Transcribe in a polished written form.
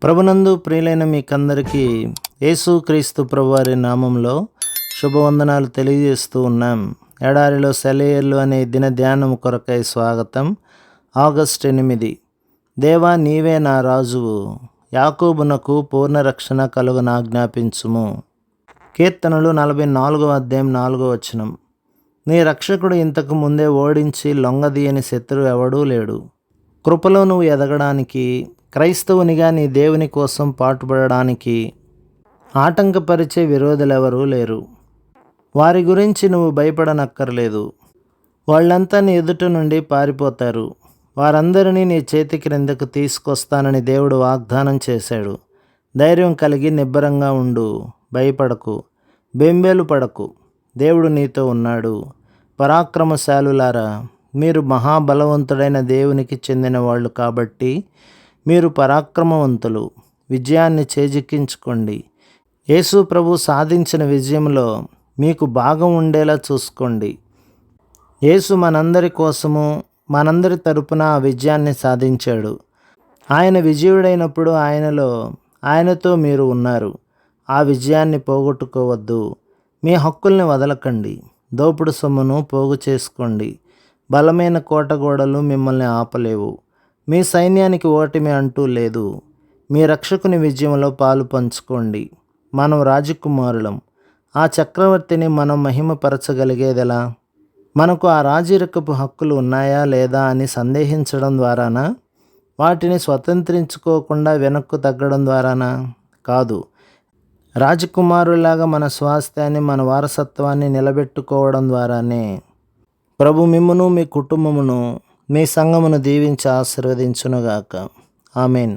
ప్రభునందు ప్రియులైన మీకందరికీ యేసుక్రీస్తు ప్రభువారి నామంలో శుభవందనాలు తెలియజేస్తూ ఉన్నాం. ఎడారిలో సెలయేర్లు అనే దిన ధ్యానం కొరకై స్వాగతం. ఆగస్టు 8. దేవా నీవే నా రాజువు, యాకోబునకు పూర్ణ రక్షణ కలుగనాజ్ఞాపించుము. కీర్తనలు 44వ అధ్యాయం 4వ వచనం. నీ రక్షకుడు ఇంతకు ముందే ఓడించి లొంగదీయని శత్రువు ఎవడూ లేడు. కృపలో నువ్వు ఎదగడానికి, క్రైస్తవునిగా నీ దేవుని కోసం పాటుపడడానికి ఆటంకపరిచే విరోధులెవరూ లేరు. వారి గురించి నువ్వు భయపడనక్కర్లేదు. వాళ్ళంతా నీ ఎదుట నుండి పారిపోతారు. వారందరినీ నీ చేతి క్రిందకు తీసుకొస్తానని దేవుడు వాగ్దానం చేశాడు. ధైర్యం కలిగి నిబ్బరంగా ఉండు, భయపడకు, బెంబేలు పడకు. దేవుడు నీతో ఉన్నాడు. పరాక్రమశాలులారా, మీరు మహాబలవంతుడైన దేవునికి చెందిన వాళ్ళు కాబట్టి మీరు పరాక్రమవంతులు. విజయాన్ని చేజిక్కించుకోండి. యేసు ప్రభు సాధించిన విజయంలో మీకు భాగం ఉండేలా చూసుకోండి. యేసు మనందరి కోసము, మనందరి తరపున ఆ విజయాన్ని సాధించాడు. ఆయన విజయుడైనప్పుడు ఆయనతో మీరు ఉన్నారు. ఆ విజయాన్ని పోగొట్టుకోవద్దు. మీ హక్కుల్ని వదలకండి. దోపుడు సొమ్మును పోగు చేసుకోండి. బలమైన కోటగోడలు మిమ్మల్ని ఆపలేవు. మీ సైన్యానికి ఓటమి అంటూ లేదు. మీ రక్షకుని విజయంలో పాలు పంచుకోండి. మనం రాజకుమారులం. ఆ చక్రవర్తిని మనం మహిమపరచగలిగేదెలా? మనకు ఆ రాజరికపు హక్కులు ఉన్నాయా లేదా అని సందేహించడం ద్వారానా? వాటిని స్వతంత్రించుకోకుండా వెనక్కు తగ్గడం ద్వారానా? కాదు. రాజకుమారులాగా మన స్వాస్థ్యాన్ని, మన వారసత్వాన్ని నిలబెట్టుకోవడం ద్వారానే. ప్రభు మిమ్మును, మీ కుటుంబమును, మీ సంఘమును దీవించి ఆశీర్వదించునుగాక. ఆమేన్.